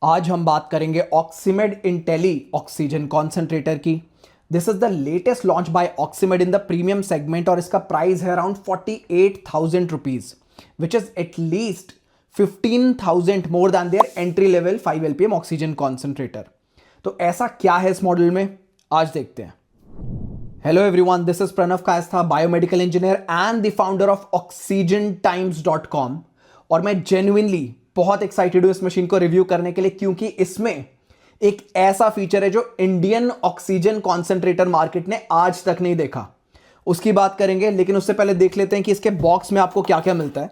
आज हम बात करेंगे ऑक्सीमेड इंटेली ऑक्सीजन कॉन्सेंट्रेटर की। This is the latest launch by Oxymed in the premium segment और इसका प्राइस है around 48,000 rupees, which is at least 15,000 more than their entry level 5 LPM oxygen concentrator. तो ऐसा क्या है इस मॉडल में, आज देखते हैं। Hello everyone, this is Pranav Kayastha, biomedical engineer and the founder of oxygentimes.com। और मैं जेन्युइनली बहुत एक्साइटेड हूं इस मशीन को रिव्यू करने के लिए, क्योंकि इसमें एक ऐसा फीचर है जो इंडियन ऑक्सीजन कॉन्सेंट्रेटर मार्केट ने आज तक नहीं देखा। उसकी बात करेंगे, लेकिन उससे पहले देख लेते हैं कि इसके बॉक्स में आपको क्या क्या मिलता है।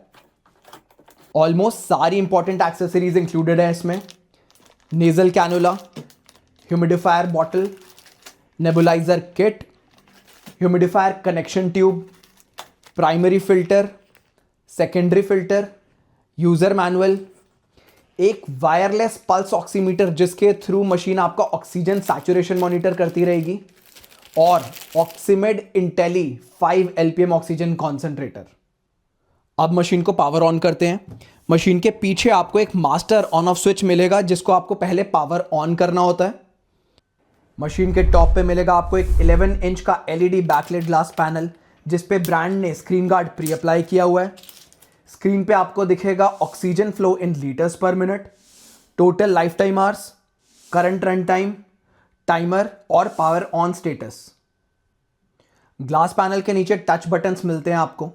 ऑलमोस्ट सारी इंपॉर्टेंट एक्सेसरीज इंक्लूडेड है इसमें। Nasal cannula, humidifier bottle, nebuliser kit, humidifier connection tube, primary filter, secondary filter, user manual, एक वायरलेस पल्स ऑक्सीमीटर जिसके थ्रू मशीन आपका ऑक्सीजन सैचुरेशन मॉनिटर करती रहेगी, और ऑक्सीमेड इंटेली 5 LPM ऑक्सीजन कॉन्सेंट्रेटर। अब मशीन को पावर ऑन करते हैं। मशीन के पीछे आपको एक मास्टर ऑन ऑफ स्विच मिलेगा जिसको आपको पहले पावर ऑन करना होता है। मशीन के टॉप पे मिलेगा आपको एक 11 इंच का LED बैकलाइट ग्लास पैनल जिस पे ब्रांड ने स्क्रीन गार्ड प्री अप्लाई किया हुआ है। स्क्रीन पे आपको दिखेगा oxygen flow in litres per minute, total life time hours, current run time, timer और power on status. Glass panel के नीचे टच बटन्स मिलते हैं आपको।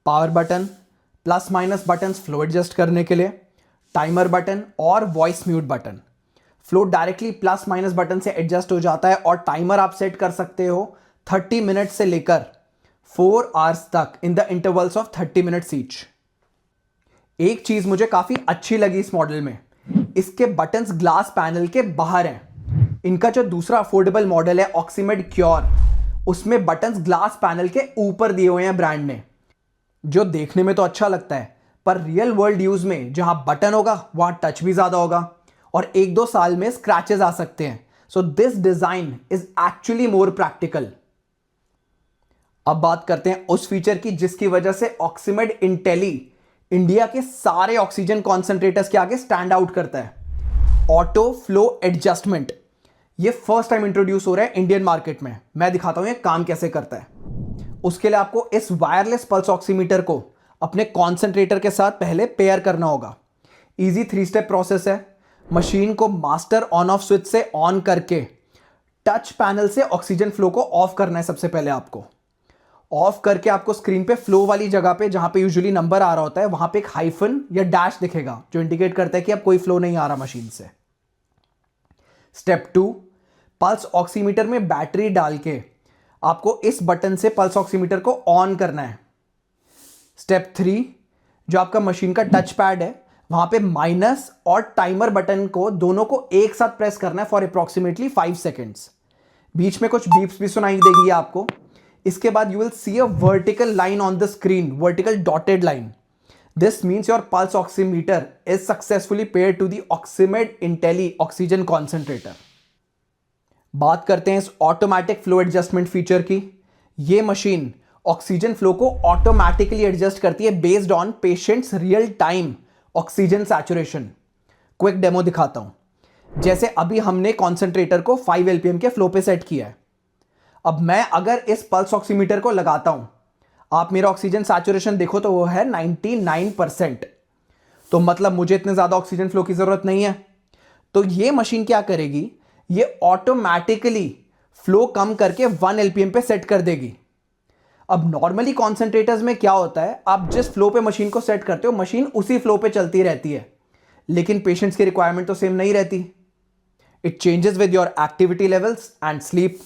Power button, plus minus buttons flow adjust करने के लिए, टाइमर बटन और voice mute button. Flow directly plus minus button से एडजस्ट हो जाता है और टाइमर आप सेट कर सकते हो 30 मिनट से लेकर 4 आवर्स तक in the intervals of 30 minutes each. एक चीज मुझे काफी अच्छी लगी इस मॉडल में, इसके बटन्स ग्लास पैनल के बाहर हैं। इनका जो दूसरा अफोर्डेबल मॉडल है ऑक्सीमेड क्योर, उसमें बटन्स ग्लास पैनल के ऊपर दिए हुए हैं ब्रांड ने, जो देखने में तो अच्छा लगता है, पर रियल वर्ल्ड यूज में जहां बटन होगा वहां टच भी ज्यादा होगा और 1-2 साल में स्क्रैचेस आ सकते हैं। So this design is actually more practical. अब बात करते हैं उस फीचर की जिसकी वजह से ऑक्सीमेड इंटेली इंडिया के सारे ऑक्सीजन कॉन्सेंट्रेटर्स के आगे स्टैंड आउट करता है। ऑटो फ्लो एडजस्टमेंट, ये फर्स्ट टाइम इंट्रोड्यूस हो रहा है इंडियन मार्केट में। मैं दिखाता हूं ये काम कैसे करता है। उसके लिए आपको इस वायरलेस पल्स ऑक्सीमीटर को अपने कॉन्सेंट्रेटर के साथ पहले पेयर करना होगा। इजी 3 स्टेप प्रोसेस है। मशीन को मास्टर ऑन ऑफ स्विच से ऑन करके टच पैनल से ऑक्सीजन फ्लो को ऑफ करना है। सबसे पहले आपको ऑफ करके आपको स्क्रीन पे फ्लो वाली जगह पे जहां पे यूजुअली नंबर आ रहा होता है वहां पे एक हाइफन या डैश दिखेगा जो इंडिकेट करता है कि अब कोई फ्लो नहीं आ रहा मशीन से। स्टेप 2, पल्स ऑक्सीमीटर में बैटरी डाल के आपको इस बटन से पल्स ऑक्सीमीटर को ऑन करना है। स्टेप 3, जो आपका मशीन का टच पैड है वहां पे माइनस और टाइमर बटन को दोनों को एक साथ प्रेस करना है फॉर अप्रॉक्सीमेटली 5 सेकेंड्स। बीच में कुछ बीप्स भी सुनाई देगी आपको। इसके बाद you will see a vertical line on the screen, vertical dotted line. This means your pulse oximeter is successfully paired to the Oxymed Intelli oxygen concentrator. बात करते हैं इस ऑटोमेटिक फ्लो एडजस्टमेंट फीचर की। यह मशीन ऑक्सीजन फ्लो को automatically adjust करती है based on patients real time oxygen saturation. Quick demo दिखाता हूं। जैसे अभी हमने कॉन्सेंट्रेटर को 5 LPM के फ्लो पे सेट किया है। अब मैं अगर इस पल्स ऑक्सीमीटर को लगाता हूं, आप मेरा ऑक्सीजन सैचुरेशन देखो तो वो है 99%। तो मतलब मुझे इतने ज्यादा ऑक्सीजन फ्लो की जरूरत नहीं है। तो ये मशीन क्या करेगी, ये ऑटोमेटिकली फ्लो कम करके 1 LPM पे सेट कर देगी। अब नॉर्मली कॉन्सेंट्रेटर्स में क्या होता है, आप जिस फ्लो पे मशीन को सेट करते हो मशीन उसी फ्लो पे चलती रहती है, लेकिन पेशेंट्स की रिक्वायरमेंट तो सेम नहीं रहती। It changes with your activity levels and sleep.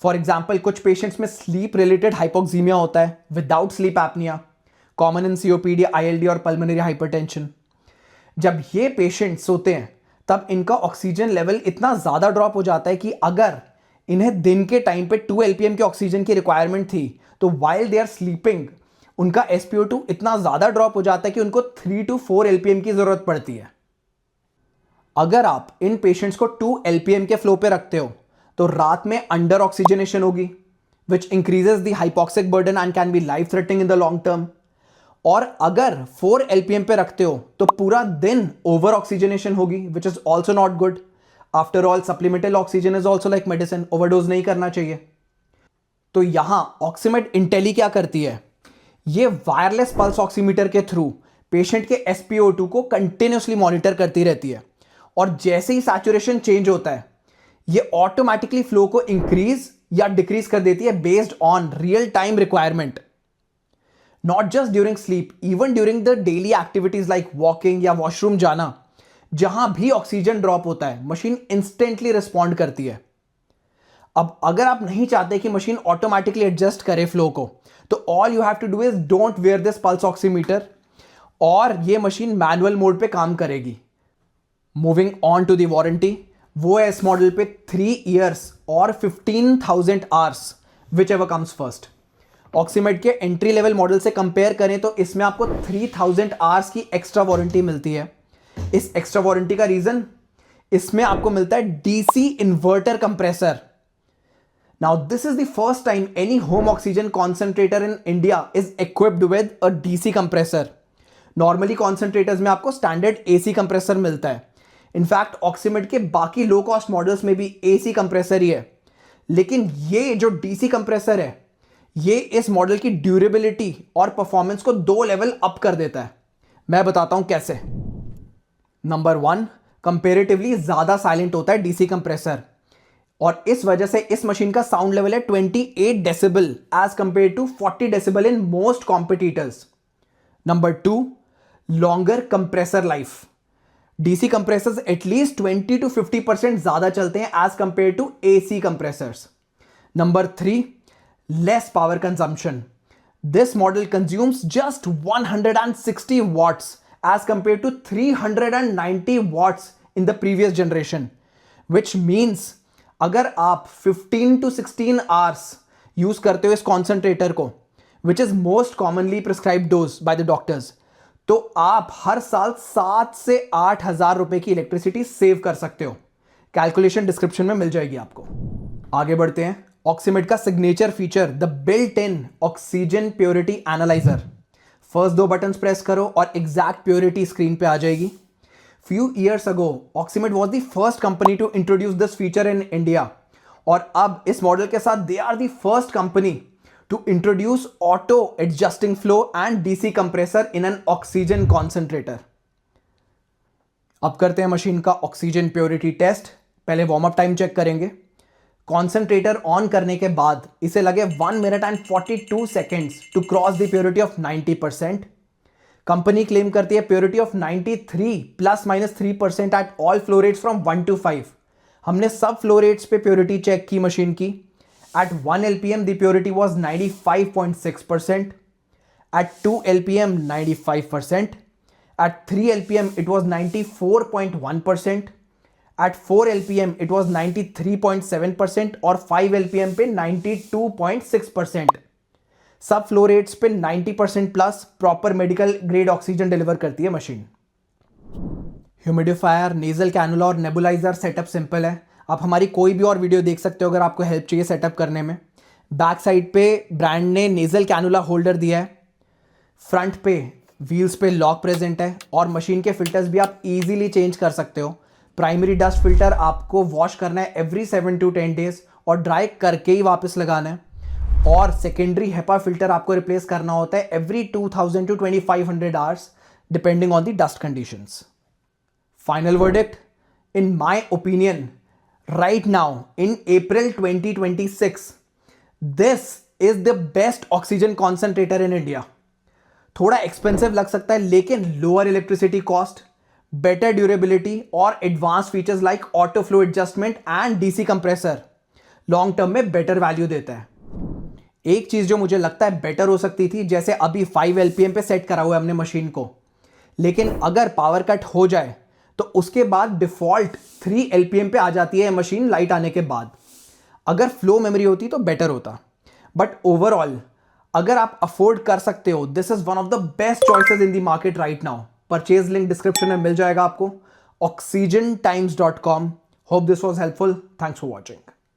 For example, कुछ पेशेंट्स में स्लीप रिलेटेड हाइपोक्सीमिया होता है without sleep apnoea, common in COPD, ILD और पल्मोनरी हाइपरटेंशन। जब ये पेशेंट्स सोते हैं तब इनका ऑक्सीजन लेवल इतना ज्यादा ड्रॉप हो जाता है कि अगर इन्हें दिन के टाइम पे 2 LPM के ऑक्सीजन की रिक्वायरमेंट थी तो वाइल दे आर स्लीपिंग उनका SpO2 इतना ज्यादा ड्रॉप हो जाता है कि उनको 3 to 4 LPM की जरूरत पड़ती है। अगर आप इन पेशेंट्स को 2 LPM के फ्लो पे रखते हो तो रात में अंडर ऑक्सीजनेशन होगी, which increases the hypoxic burden and can be life threatening in the long term. और अगर 4 LPM पे रखते हो तो पूरा दिन ओवर ऑक्सीजनेशन होगी, which is also not good. After all supplemental oxygen is also like medicine, overdose नहीं करना चाहिए. तो यहां ऑक्सीमेड इंटेली क्या करती है, ये वायरलेस पल्स ऑक्सीमीटर के थ्रू पेशेंट के SpO2 को कंटिन्यूसली मॉनिटर करती रहती है. और जैसे ही सैचुरेशन चेंज होता है ये ऑटोमेटिकली फ्लो को इंक्रीज या डिक्रीज कर देती है based on real time requirement. Not just during sleep, even during the daily activities like walking या वॉशरूम जाना, जहां भी ऑक्सीजन ड्रॉप होता है मशीन इंस्टेंटली रिस्पॉन्ड करती है. अब अगर आप नहीं चाहते कि मशीन ऑटोमेटिकली एडजस्ट करे फ्लो को, तो all you have to do is don't wear this pulse oximeter और ये मशीन मैनुअल मोड पे काम करेगी. Moving on to the warranty, वो है इस मॉडल पे 3 years और 15,000 hours, whichever comes first. Oxymed के एंट्री लेवल मॉडल से कंपेयर करें तो इसमें आपको 3,000 hours की एक्स्ट्रा वारंटी मिलती है. इस एक्स्ट्रा वारंटी का रीजन, इसमें आपको मिलता है DC inverter compressor. Now this is the first time any home oxygen concentrator in India is equipped with a DC compressor. Normally concentrators में आपको स्टैंडर्ड एसी कंप्रेसर मिलता है. इनफैक्ट ऑक्सीमेड के बाकी लो कॉस्ट मॉडल्स में भी एसी कंप्रेसर ही है, लेकिन ये जो डीसी कंप्रेसर है ये इस मॉडल की ड्यूरेबिलिटी और परफॉर्मेंस को 2 लेवल अप कर देता है. मैं बताता हूं कैसे. नंबर 1, कंपेरेटिवली ज्यादा साइलेंट होता है डीसी कंप्रेसर और इस वजह से इस मशीन का साउंड लेवल है 28 decibel as compared to 40 decibel in most competitors. Number 2, longer compressor life. DC compressors at least 20 to 50% ज्यादा चलते हैं as compared to AC compressors. Number 3, less power consumption. This model consumes just 160 watts as compared to 390 watts in the previous generation, which means अगर आप 15 to 16 hours use करते हो इस concentrator को, which is most commonly prescribed dose by the doctors, तो आप हर साल 7 से 8 हजार रुपए की इलेक्ट्रिसिटी सेव कर सकते हो. कैलकुलेशन डिस्क्रिप्शन में मिल जाएगी आपको. आगे बढ़ते हैं. ऑक्सीमेड का signature feature, the built in oxygen purity analyser. First 2 buttons press करो और एग्जैक्ट प्योरिटी स्क्रीन पे आ जाएगी. Few years ago Oxymed was the first company to introduce this feature in India और अब इस मॉडल के साथ they are the first company to introduce auto adjusting flow and DC compressor in an oxygen concentrator. अब करते हैं machine का oxygen purity test. पहले वार्म अप टाइम चेक करेंगे. कॉन्सेंट्रेटर ऑन करने के बाद इसे लगे 1 minute and 42 seconds to cross the purity of 90%. Company claim करती है purity of 93 ±3% at all flow rates from 1 to 5. हमने सब फ्लो रेट्स पे प्योरिटी चेक की मशीन की. At 1 LPM, the purity was 95.6%. At 2 LPM, 95%. At 3 LPM, it was 94.1%. At 4 LPM, it was 93.7% और 5 LPM पे 92.6%. सब फ्लो रेट्स पे 90% plus proper medical grade oxygen deliver करती है मशीन. ह्यूमिडिफायर, नेजल कैनुला और nebuliser setup simple है. आप हमारी कोई भी और वीडियो देख सकते हो अगर आपको हेल्प चाहिए सेटअप करने में. बैक साइड पे ब्रांड ने नेजल कैनुला होल्डर दिया है. फ्रंट पे व्हील्स पे लॉक प्रेजेंट है और मशीन के फिल्टर्स भी आप इजीली चेंज कर सकते हो. प्राइमरी डस्ट फिल्टर आपको वॉश करना है एवरी 7 to 10 days और ड्राई करके ही वापस लगाना है. और सेकेंडरी हेपा फिल्टर आपको रिप्लेस करना होता है every 2000 to 2500 hours depending on the dust conditions. Final verdict, in my opinion, right now in April 2026 this is the best oxygen concentrator in India. थोड़ा एक्सपेंसिव लग सकता है लेकिन lower electricity cost, better durability और advance features like auto flow adjustment and DC compressor long term में better value देता है. एक चीज जो मुझे लगता है बेटर हो सकती थी, जैसे अभी 5 LPM पे सेट करा हुआ है हमने मशीन को, लेकिन अगर पावर कट हो जाए तो उसके बाद डिफॉल्ट 3 LPM पे आ जाती है मशीन लाइट आने के बाद. अगर फ्लो मेमोरी होती तो बेटर होता. बट ओवरऑल अगर आप अफोर्ड कर सकते हो, this is one of the best choices in the market right now. Purchase link description में मिल जाएगा आपको. oxygentimes.com. Hope this was helpful. Thanks for watching.